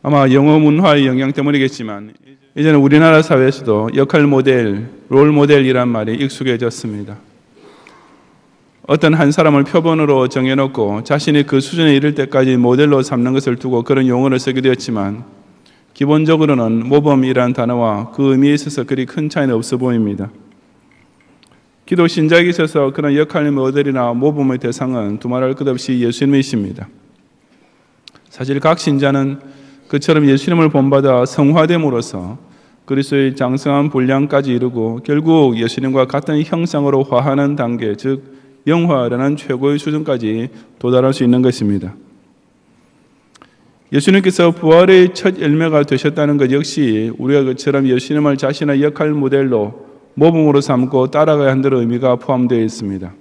아마 영어 문화의 영향 때문이겠지만 이제는 우리나라 사회에서도 역할 모델, 롤 모델이란 말이 익숙해졌습니다. 어떤 한 사람을 표본으로 정해놓고 자신이 그 수준에 이를 때까지 모델로 삼는 것을 두고 그런 용어를 쓰게 되었지만 기본적으로는 모범이라는 단어와 그 의미에 있어서 그리 큰 차이는 없어 보입니다. 기독 신자에게 있어서 그런 역할 모델이나 모범의 대상은 두말할 것 없이 예수님이십니다. 사실 각 신자는 그처럼 예수님을 본받아 성화됨으로써 그리스도의 장성한 분량까지 이루고 결국 예수님과 같은 형상으로 화하는 단계, 즉 영화라는 최고의 수준까지 도달할 수 있는 것입니다. 예수님께서 부활의 첫 열매가 되셨다는 것 역시 우리가 그처럼 예수님을 자신의 역할 모델로 모범으로 삼고 따라가야 한다는 의미가 포함되어 있습니다.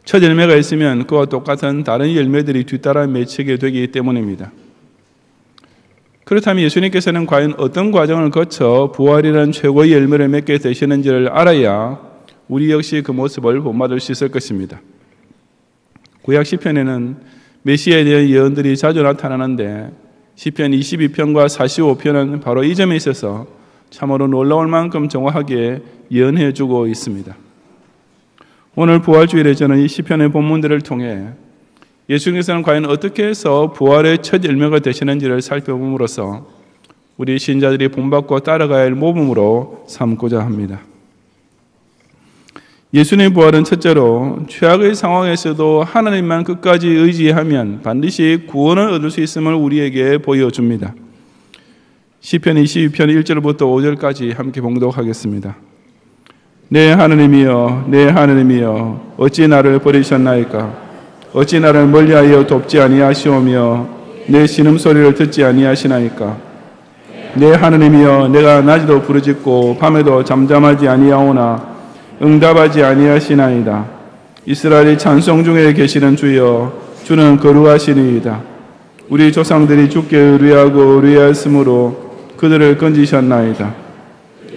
첫 열매가 있으면 그와 똑같은 다른 열매들이 뒤따라 맺히게 되기 때문입니다. 그렇다면 예수님께서는 과연 어떤 과정을 거쳐 부활이라는 최고의 열매를 맺게 되시는지를 알아야 우리 역시 그 모습을 본받을 수 있을 것입니다. 구약 시편에는 메시아에 대한 예언들이 자주 나타나는데 시편 22편과 45편은 바로 이 점에 있어서 참으로 놀라울 만큼 정확하게 예언해 주고 있습니다. 오늘 부활주일에 저는 이 시편의 본문들을 통해 예수님께서는 과연 어떻게 해서 부활의 첫 열매가 되시는지를 살펴봄으로써 우리 신자들이 본받고 따라가야 할 모범으로 삼고자 합니다. 예수님의 부활은 첫째로 최악의 상황에서도 하나님만 끝까지 의지하면 반드시 구원을 얻을 수 있음을 우리에게 보여줍니다. 시편 22편 1절부터 5절까지 함께 봉독하겠습니다. 내 하나님이여, 내 하나님이여, 어찌 나를 버리셨나이까? 어찌 나를 멀리하여 돕지 아니하시오며 내 신음소리를 듣지 아니하시나이까? 내 하나님이여, 내가 낮에도 부르짖고 밤에도 잠잠하지 아니하오나 응답하지 아니하시나이다. 이스라엘의 찬송 중에 계시는 주여, 주는 거룩하시니이다. 우리 조상들이 주께 의뢰하고 의뢰하였으므로 그들을 건지셨나이다.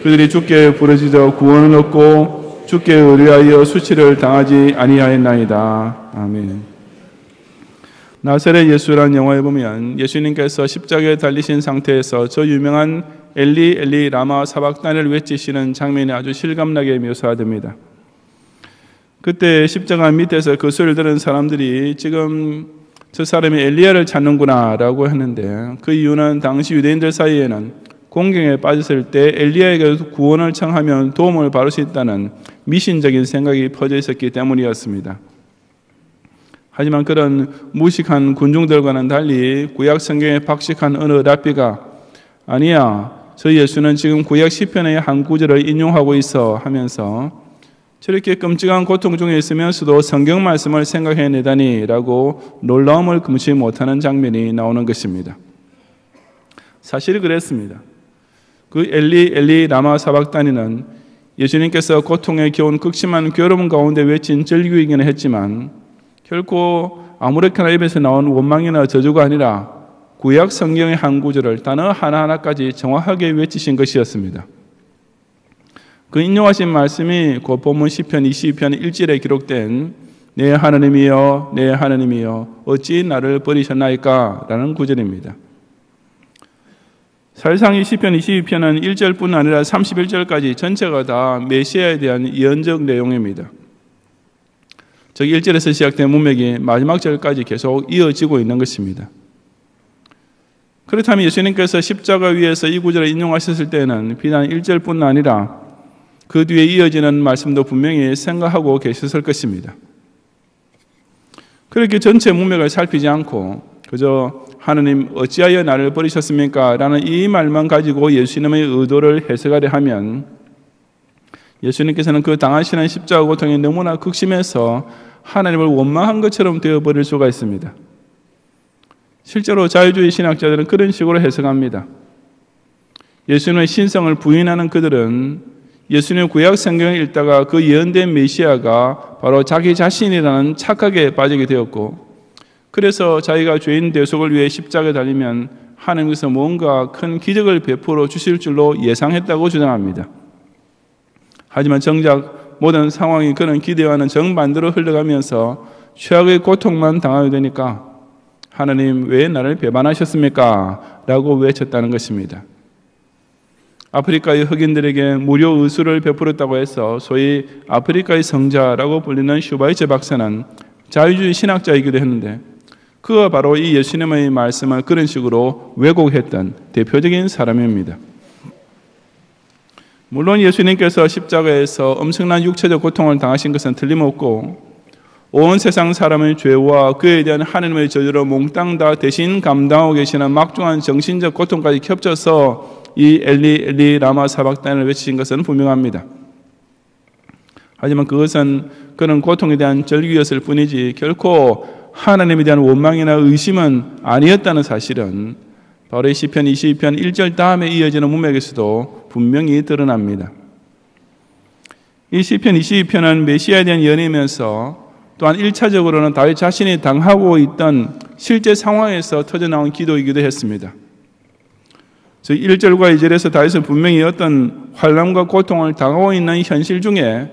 그들이 주께 부르짖어 구원을 얻고 주께 의뢰하여 수치를 당하지 아니하였나이다. 아멘. 나사렛 예수라는 영화에 보면 예수님께서 십자가에 달리신 상태에서 저 유명한 엘리 엘리 라마 사박단을 외치시는 장면이 아주 실감나게 묘사됩니다. 그때 십자가 밑에서 그 소리를 들은 사람들이 지금 저 사람이 엘리야를 찾는구나 라고 했는데 그 이유는 당시 유대인들 사이에는 공경에 빠졌을 때 엘리야에게 구원을 청하면 도움을 받을 수 있다는 미신적인 생각이 퍼져 있었기 때문이었습니다. 하지만 그런 무식한 군중들과는 달리 구약 성경에 박식한 어느 랍비가 아니야, 저 예수는 지금 구약 시편의 한 구절을 인용하고 있어 하면서 저렇게 끔찍한 고통 중에 있으면서도 성경 말씀을 생각해내다니 라고 놀라움을 금치 못하는 장면이 나오는 것입니다. 사실 그랬습니다. 그 엘리 엘리 라마 사박단이는 예수님께서 고통에 겨운 극심한 괴로움 가운데 외친 절규이기는 했지만 결코 아무렇게나 입에서 나온 원망이나 저주가 아니라 구약 성경의 한 구절을 단어 하나하나까지 정확하게 외치신 것이었습니다. 그 인용하신 말씀이 그 본문 시편 22편 1절에 기록된 내 하나님이여, 내 하나님이여, 어찌 나를 버리셨나이까? 라는 구절입니다. 사실상 이 시편 22편은 1절뿐 아니라 31절까지 전체가 다 메시아에 대한 예언적 내용입니다. 즉 1절에서 시작된 문맥이 마지막 절까지 계속 이어지고 있는 것입니다. 그렇다면 예수님께서 십자가 위에서 이 구절을 인용하셨을 때는 비단 1절뿐 아니라 그 뒤에 이어지는 말씀도 분명히 생각하고 계셨을 것입니다. 그렇게 전체 문맥을 살피지 않고 그저 하나님 어찌하여 나를 버리셨습니까? 라는 이 말만 가지고 예수님의 의도를 해석하려 하면 예수님께서는 그 당하시는 십자가 고통이 너무나 극심해서 하나님을 원망한 것처럼 되어버릴 수가 있습니다. 실제로 자유주의 신학자들은 그런 식으로 해석합니다. 예수님의 신성을 부인하는 그들은 예수님의 구약 성경을 읽다가 그 예언된 메시아가 바로 자기 자신이라는 착각에 빠지게 되었고 그래서 자기가 죄인 대속을 위해 십자가에 달리면 하나님께서 뭔가 큰 기적을 베풀어 주실 줄로 예상했다고 주장합니다. 하지만 정작 모든 상황이 그런 기대와는 정반대로 흘러가면서 최악의 고통만 당하게 되니까 하나님 왜 나를 배반하셨습니까? 라고 외쳤다는 것입니다. 아프리카의 흑인들에게 무료 의술을 베풀었다고 해서 소위 아프리카의 성자라고 불리는 슈바이처 박사는 자유주의 신학자이기도 했는데 그가 바로 이 예수님의 말씀을 그런 식으로 왜곡했던 대표적인 사람입니다. 물론 예수님께서 십자가에서 엄청난 육체적 고통을 당하신 것은 틀림없고 온 세상 사람의 죄와 그에 대한 하나님의 저주로 몽땅 다 대신 감당하고 계시는 막중한 정신적 고통까지 겹쳐서 이 엘리 엘리 라마 사박단을 외치신 것은 분명합니다. 하지만 그것은 그런 고통에 대한 절규였을 뿐이지 결코 하나님에 대한 원망이나 의심은 아니었다는 사실은 바로 이 시편 22편 1절 다음에 이어지는 문맥에서도 분명히 드러납니다. 이 시편 22편은 메시아에 대한 연애이면서 또한 1차적으로는 다윗 자신이 당하고 있던 실제 상황에서 터져나온 기도이기도 했습니다. 1절과 2절에서 다윗은 분명히 어떤 환난과 고통을 당하고 있는 현실 중에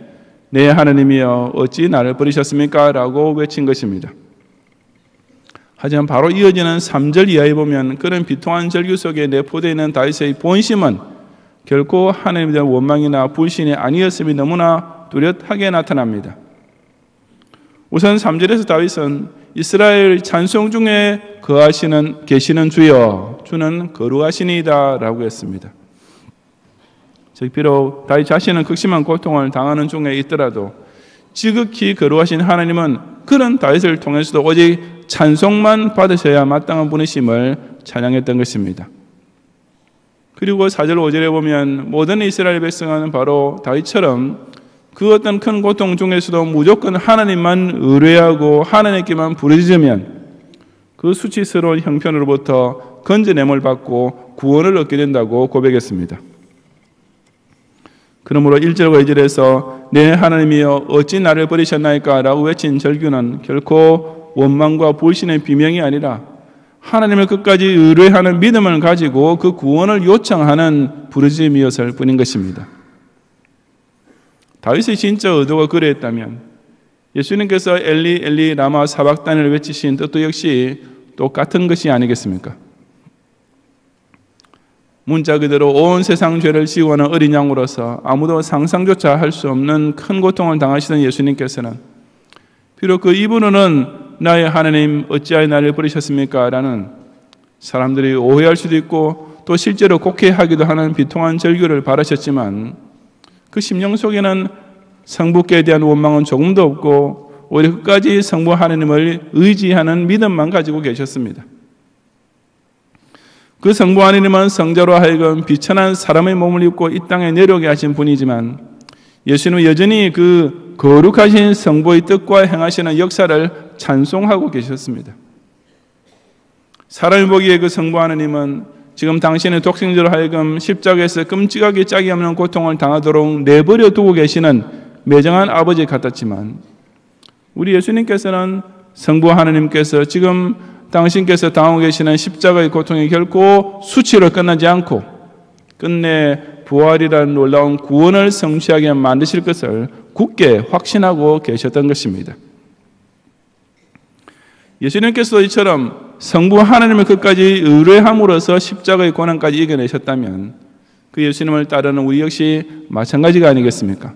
내 하나님이여 어찌 나를 버리셨습니까? 라고 외친 것입니다. 하지만 바로 이어지는 3절 이하에 보면 그런 비통한 절규 속에 내포되어 있는 다윗의 본심은 결코 하나님에 대한 원망이나 불신이 아니었음이 너무나 뚜렷하게 나타납니다. 우선 3절에서 다윗은 이스라엘 찬송 중에 계시는 주여 주는 거룩하시니이다 라고 했습니다. 즉 비록 다윗 자신은 극심한 고통을 당하는 중에 있더라도 지극히 거룩하신 하나님은 그런 다윗을 통해서도 오직 찬송만 받으셔야 마땅한 분이심을 찬양했던 것입니다. 그리고 4절 5절에 보면 모든 이스라엘 백성은 바로 다윗처럼 그 어떤 큰 고통 중에서도 무조건 하나님만 의뢰하고 하나님께만 부르짖으면 그 수치스러운 형편으로부터 건져냄을 받고 구원을 얻게 된다고 고백했습니다. 그러므로 1절과 2절에서 내 하나님이여 어찌 나를 버리셨나이까 라고 외친 절규는 결코 원망과 불신의 비명이 아니라 하나님을 끝까지 의뢰하는 믿음을 가지고 그 구원을 요청하는 부르짖음이었을 뿐인 것입니다. 다윗의 진짜 의도가 그랬다면 예수님께서 엘리 엘리 라마 사박단을 외치신 뜻도 역시 똑같은 것이 아니겠습니까? 문자 그대로 온 세상 죄를 지고하는 어린 양으로서 아무도 상상조차 할 수 없는 큰 고통을 당하시던 예수님께서는 비록 그 입으로는 나의 하나님 어찌하여 나를 버리셨습니까? 라는 사람들이 오해할 수도 있고 또 실제로 곡해하기도 하는 비통한 절규를 바라셨지만 그 심령 속에는 성부께 대한 원망은 조금도 없고 오히려 끝까지 성부 하나님을 의지하는 믿음만 가지고 계셨습니다. 그 성부 하나님은 성자로 하여금 비천한 사람의 몸을 입고 이 땅에 내려오게 하신 분이지만 예수님은 여전히 그 거룩하신 성부의 뜻과 행하시는 역사를 찬송하고 계셨습니다. 사람이 보기에 그 성부 하나님은 지금 당신의 독생자로 하여금 십자가에서 끔찍하게 짝이 없는 고통을 당하도록 내버려 두고 계시는 매정한 아버지 같았지만 우리 예수님께서는 성부 하나님께서 지금 당신께서 당하고 계시는 십자가의 고통이 결코 수치로 끝나지 않고 끝내 부활이라는 놀라운 구원을 성취하게 만드실 것을 굳게 확신하고 계셨던 것입니다. 예수님께서도 이처럼 성부 하나님을 끝까지 의뢰함으로써 십자가의 고난까지 이겨내셨다면 그 예수님을 따르는 우리 역시 마찬가지가 아니겠습니까?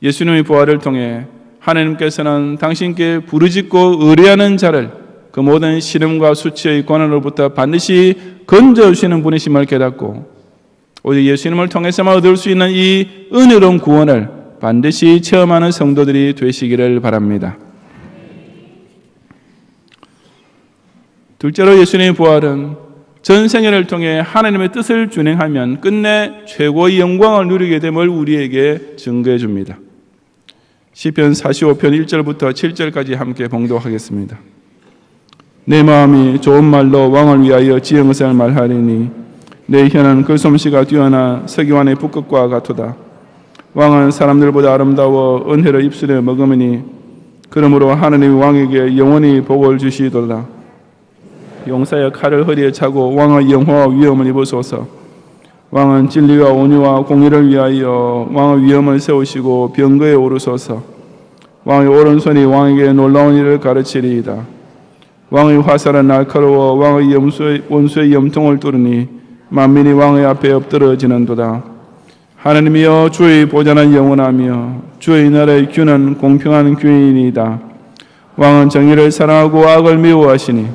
예수님의 부활을 통해 하나님께서는 당신께 부르짖고 의뢰하는 자를 그 모든 시름과 수치의 고난으로부터 반드시 건져주시는 분이심을 깨닫고 오직 예수님을 통해서만 얻을 수 있는 이 은혜로운 구원을 반드시 체험하는 성도들이 되시기를 바랍니다. 둘째로 예수님의 부활은 전 생애를 통해 하나님의 뜻을 준행하면 끝내 최고의 영광을 누리게 됨을 우리에게 증거해 줍니다. 시편 45편 1절부터 7절까지 함께 봉독하겠습니다. 내 마음이 좋은 말로 왕을 위하여 지은 것을 말하리니 내 혀는 글솜씨가 뛰어나 서기관의 붓끝과 같도다. 왕은 사람들보다 아름다워 은혜를 입술에 머금으니 그러므로 하나님이 왕에게 영원히 복을 주시도다. 용사의 칼을 허리에 차고 왕의 영화와 위엄을 입으소서. 왕은 진리와 온유와 공의를 위하여 왕의 위엄을 세우시고 병거에 오르소서. 왕의 오른손이 왕에게 놀라운 일을 가르치리이다. 왕의 화살은 날카로워 왕의 원수의 염통을 뚫으니 만민이 왕의 앞에 엎드러지는도다. 하나님이여 주의 보좌는 영원하며 주의 나라의 규는 공평한 규이니이다. 왕은 정의를 사랑하고 악을 미워하시니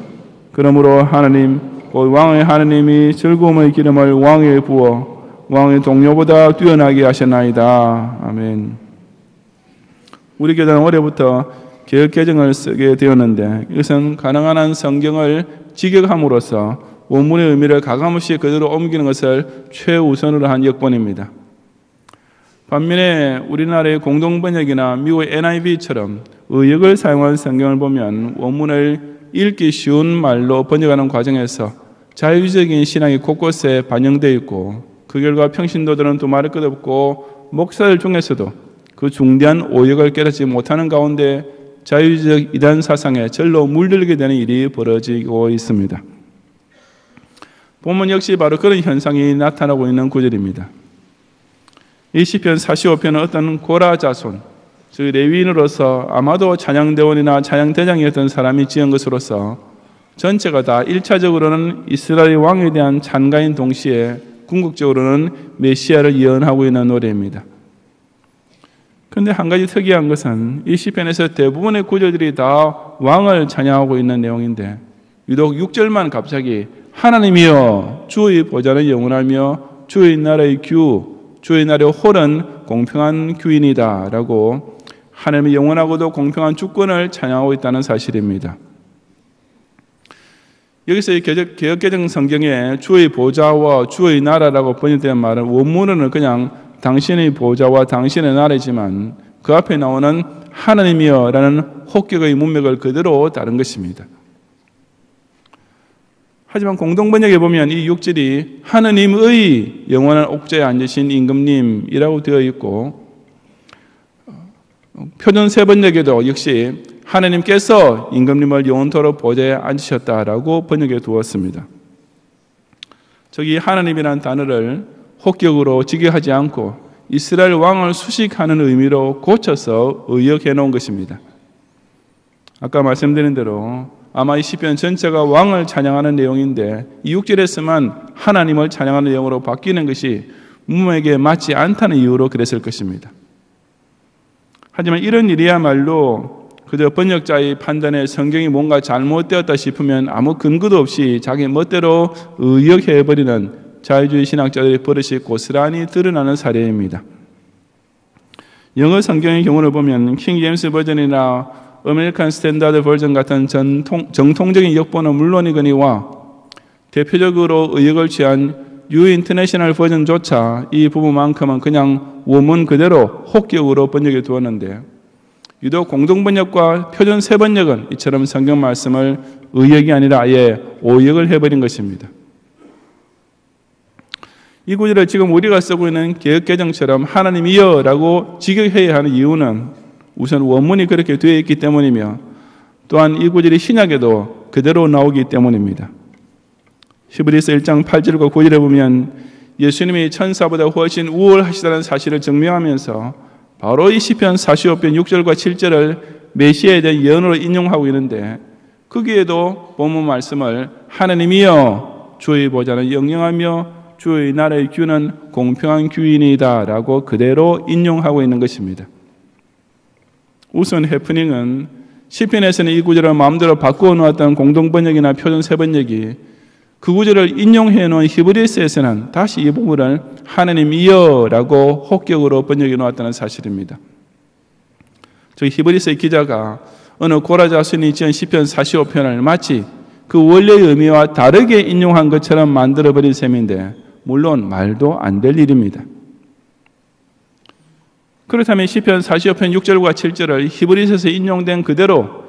그러므로 하나님 곧 왕의 하나님이 즐거움의 기름을 왕에 부어 왕의 동료보다 뛰어나게 하셨나이다. 아멘. 우리 교단은 올해부터 개혁개정을 쓰게 되었는데 이것은 가능한 한 성경을 직역함으로써 원문의 의미를 가감없이 그대로 옮기는 것을 최우선으로 한 여건입니다. 반면에 우리나라의 공동번역이나 미국의 NIV처럼 의역을 사용한 성경을 보면 원문을 읽기 쉬운 말로 번역하는 과정에서 자유적인 신앙이 곳곳에 반영되어 있고 그 결과 평신도들은 두말할 것 없고 목사들 중에서도 그 중대한 오역을 깨닫지 못하는 가운데 자유적 이단 사상에 절로 물들게 되는 일이 벌어지고 있습니다. 본문 역시 바로 그런 현상이 나타나고 있는 구절입니다. 이 시편 45편은 어떤 고라 자손, 즉 레위인으로서 아마도 찬양대원이나 찬양대장이었던 사람이 지은 것으로서 전체가 다 1차적으로는 이스라엘 왕에 대한 찬가인 동시에 궁극적으로는 메시아를 예언하고 있는 노래입니다. 그런데 한 가지 특이한 것은 이 시편에서 대부분의 구절들이 다 왕을 찬양하고 있는 내용인데 유독 6절만 갑자기 하나님이여 주의 보좌는 영원하며 주의 나라의 규, 주의 나라의 홀은 공평한 규인이다 라고 하나님의 영원하고도 공평한 주권을 찬양하고 있다는 사실입니다. 여기서 이 개역개정 성경에 주의 보좌와 주의 나라라고 번역된 말은 원문으로는 그냥 당신의 보좌와 당신의 나라이지만 그 앞에 나오는 하나님이여 라는 혹격의 문맥을 그대로 다른 것입니다. 하지만 공동번역에 보면 이 6절이 하느님의 영원한 옥좌에 앉으신 임금님이라고 되어 있고 표준 세번역에도 역시 하느님께서 임금님을 영원토록 보좌에 앉으셨다라고 번역해 두었습니다. 저기 하나님이라는 단어를 혹격으로 직역하지 않고 이스라엘 왕을 수식하는 의미로 고쳐서 의역해 놓은 것입니다. 아까 말씀드린 대로 아마 이 시편 전체가 왕을 찬양하는 내용인데 이 6절에서만 하나님을 찬양하는 내용으로 바뀌는 것이 문맥에 맞지 않다는 이유로 그랬을 것입니다. 하지만 이런 일이야말로 그저 번역자의 판단에 성경이 뭔가 잘못되었다 싶으면 아무 근거도 없이 자기 멋대로 의역해버리는 자유주의 신학자들의 버릇이 고스란히 드러나는 사례입니다. 영어 성경의 경우를 보면 킹 제임스 버전이나 아메리칸 스탠다드 버전 같은 정통적인 역본은 물론이거니와 대표적으로 의역을 취한 뉴 인터내셔널 버전조차 이 부분만큼은 그냥 원문 그대로 혹격으로 번역해 두었는데 유독 공동번역과 표준 세번역은 이처럼 성경 말씀을 의역이 아니라 아예 오역을 해버린 것입니다. 이 구절을 지금 우리가 쓰고 있는 개역개정처럼 하나님이여 라고 직역해야 하는 이유는 우선 원문이 그렇게 되어 있기 때문이며 또한 이 구절이 신약에도 그대로 나오기 때문입니다. 히브리서 1장 8절과 9절에 보면 예수님이 천사보다 훨씬 우월하시다는 사실을 증명하면서 바로 이 시편 45편 6절과 7절을 메시아에 대한 예언으로 인용하고 있는데 거기에도 본문 말씀을 하나님이여 주의 보좌는 영영하며 주의 나라의 규는 공평한 규인이다 라고 그대로 인용하고 있는 것입니다. 우선 해프닝은 시편에서는 이 구절을 마음대로 바꾸어 놓았던 공동번역이나 표준 세번역이 그 구절을 인용해 놓은 히브리서에서는 다시 이 부분을 하나님이여 라고 혹격으로 번역해 놓았다는 사실입니다. 저희 히브리서의 기자가 어느 고라 자손이 지은 시편 45편을 마치 그 원래의 의미와 다르게 인용한 것처럼 만들어버린 셈인데 물론 말도 안 될 일입니다. 그렇다면 시편 45편 6절과 7절을 히브리서에서 인용된 그대로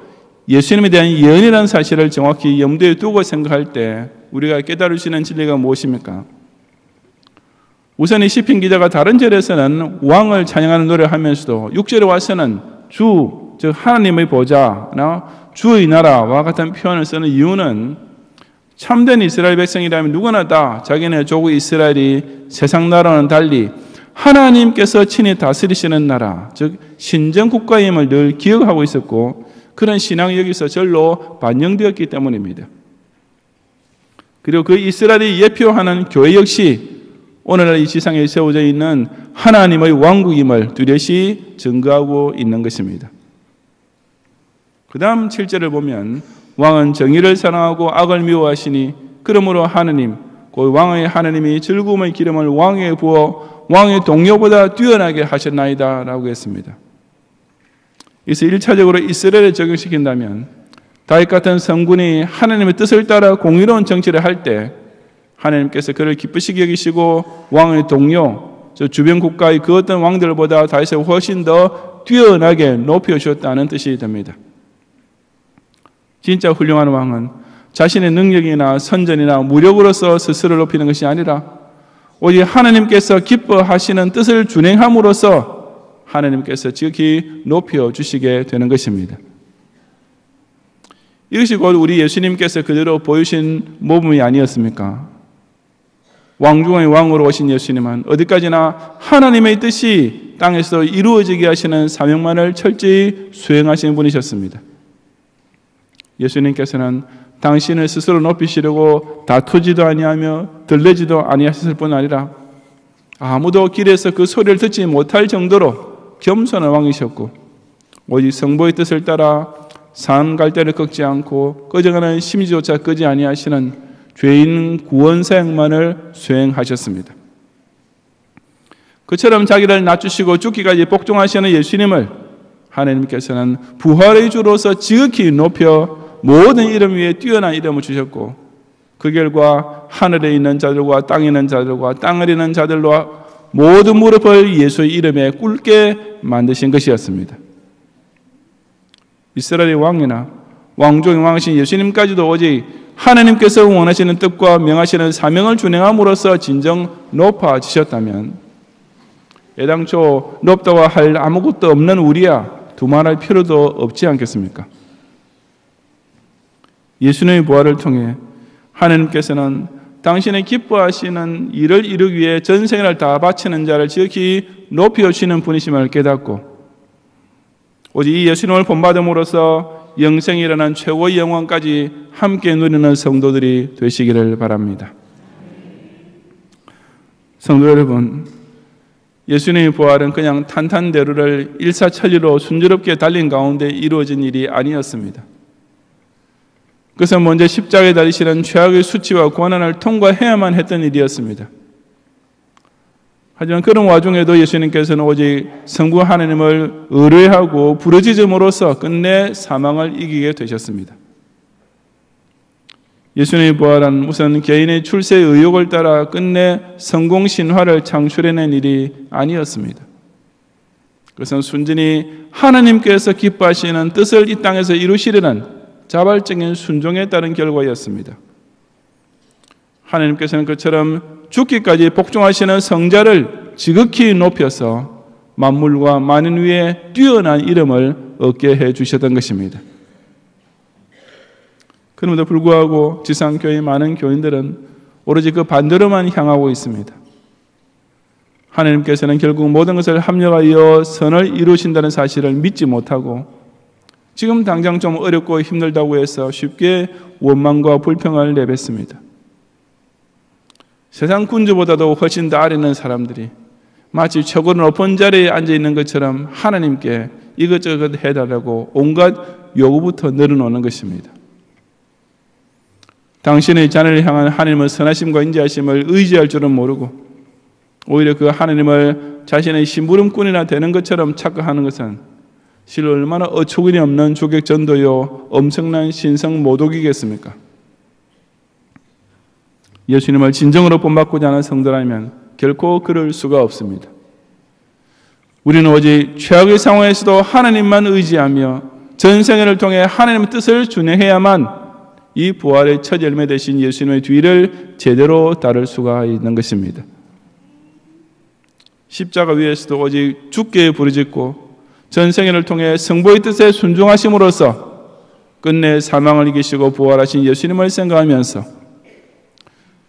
예수님에 대한 예언이라는 사실을 정확히 염두에 두고 생각할 때 우리가 깨달을 수 있는 진리가 무엇입니까? 우선 이 시편 기자가 다른 절에서는 왕을 찬양하는 노래를 하면서도 6절에 와서는 주, 즉 하나님의 보좌나 주의 나라와 같은 표현을 쓰는 이유는 참된 이스라엘 백성이라면 누구나 다 자기네 조국 이스라엘이 세상 나라와는 달리 하나님께서 친히 다스리시는 나라, 즉 신정국가임을 늘 기억하고 있었고 그런 신앙이 여기서 절로 반영되었기 때문입니다. 그리고 그 이스라엘이 예표하는 교회 역시 오늘날 이 지상에 세워져 있는 하나님의 왕국임을 뚜렷이 증거하고 있는 것입니다. 그 다음 7절을 보면 왕은 정의를 사랑하고 악을 미워하시니 그러므로 하느님 그 왕의 하느님이 즐거움의 기름을 왕에게 부어 왕의 동료보다 뛰어나게 하셨나이다 라고 했습니다. 이래서 1차적으로 이스라엘에 적용시킨다면 다윗 같은 성군이 하나님의 뜻을 따라 공의로운 정치를 할 때 하나님께서 그를 기쁘시게 여기시고 왕의 동료, 저 주변 국가의 그 어떤 왕들보다 다윗을 훨씬 더 뛰어나게 높여주었다는 뜻이 됩니다. 진짜 훌륭한 왕은 자신의 능력이나 선전이나 무력으로서 스스로를 높이는 것이 아니라 오직 하나님께서 기뻐하시는 뜻을 준행함으로써 하나님께서 지극히 높여주시게 되는 것입니다. 이것이 곧 우리 예수님께서 그대로 보여주신 모범이 아니었습니까? 왕 중의 왕으로 오신 예수님은 어디까지나 하나님의 뜻이 땅에서 이루어지게 하시는 사명만을 철저히 수행하시는 분이셨습니다. 예수님께서는 당신을 스스로 높이시려고 다투지도 아니하며 들레지도 아니하셨을 뿐 아니라 아무도 길에서 그 소리를 듣지 못할 정도로 겸손한 왕이셨고 오직 성부의 뜻을 따라 산 갈대를 꺾지 않고 꺼져가는 심지조차 끄지 아니하시는 죄인 구원 사역만을 수행하셨습니다. 그처럼 자기를 낮추시고 죽기까지 복종하시는 예수님을 하나님께서는 부활의 주로서 지극히 높여 모든 이름 위에 뛰어난 이름을 주셨고 그 결과 하늘에 있는 자들과 땅에 있는 자들과 땅을 있는 자들과 모든 무릎을 예수의 이름에 꿇게 만드신 것이었습니다. 이스라엘의 왕이나 왕중의 왕이신 예수님까지도 오직 하나님께서 원하시는 뜻과 명하시는 사명을 준행함으로써 진정 높아지셨다면 애당초 높다고 할 아무것도 없는 우리야 두말할 필요도 없지 않겠습니까? 예수님의 부활을 통해 하나님께서는 당신의 기뻐하시는 일을 이루기 위해 전생을 다 바치는 자를 지극히 높여주시는 분이심을 깨닫고 오직 이 예수님을 본받음으로써 영생이라는 최고의 영광까지 함께 누리는 성도들이 되시기를 바랍니다. 성도 여러분, 예수님의 부활은 그냥 탄탄대로를 일사천리로 순조롭게 달린 가운데 이루어진 일이 아니었습니다. 그것은 먼저 십자가에 달리시는 죄악의 수치와 고난을 통과해야만 했던 일이었습니다. 하지만 그런 와중에도 예수님께서는 오직 성부 하나님을 의뢰하고 부르짖음으로써 끝내 사망을 이기게 되셨습니다. 예수님의 부활은 우선 개인의 출세의 의욕을 따라 끝내 성공신화를 창출해낸 일이 아니었습니다. 그것은 순전히 하나님께서 기뻐하시는 뜻을 이 땅에서 이루시려는 자발적인 순종에 따른 결과였습니다. 하나님께서는 그처럼 죽기까지 복종하시는 성자를 지극히 높여서 만물과 만인 위에 뛰어난 이름을 얻게 해주셨던 것입니다. 그럼에도 불구하고 지상교회의 많은 교인들은 오로지 그 반대로만 향하고 있습니다. 하나님께서는 결국 모든 것을 합력하여 선을 이루신다는 사실을 믿지 못하고 지금 당장 좀 어렵고 힘들다고 해서 쉽게 원망과 불평을 내뱉습니다. 세상 군주보다도 훨씬 더 아래 있는 사람들이 마치 최고로 높은 자리에 앉아있는 것처럼 하나님께 이것저것 해달라고 온갖 요구부터 늘어놓는 것입니다. 당신의 자녀를 향한 하나님의 선하심과 인자하심을 의지할 줄은 모르고 오히려 그 하나님을 자신의 심부름꾼이나 되는 것처럼 착각하는 것은 실로 얼마나 어처구니 없는 조객전도요 엄청난 신성 모독이겠습니까? 예수님을 진정으로 본받고자 하는 성도라면 결코 그럴 수가 없습니다. 우리는 오직 최악의 상황에서도 하나님만 의지하며 전생애를 통해 하나님의 뜻을 준행해야만 이 부활의 첫 열매 되신 예수님의 뒤를 제대로 따를 수가 있는 것입니다. 십자가 위에서도 오직 주께 부르짖고 전생애를 통해 성부의 뜻에 순종하심으로써 끝내 사망을 이기시고 부활하신 예수님을 생각하면서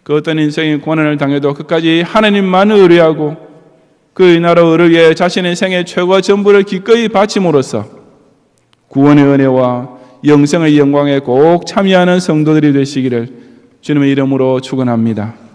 그 어떤 인생의 고난을 당해도 끝까지 하나님만 의뢰하고 그의 나라 의를 위해 자신의 생애 최고와 전부를 기꺼이 바침으로써 구원의 은혜와 영생의 영광에 꼭 참여하는 성도들이 되시기를 주님의 이름으로 축원합니다.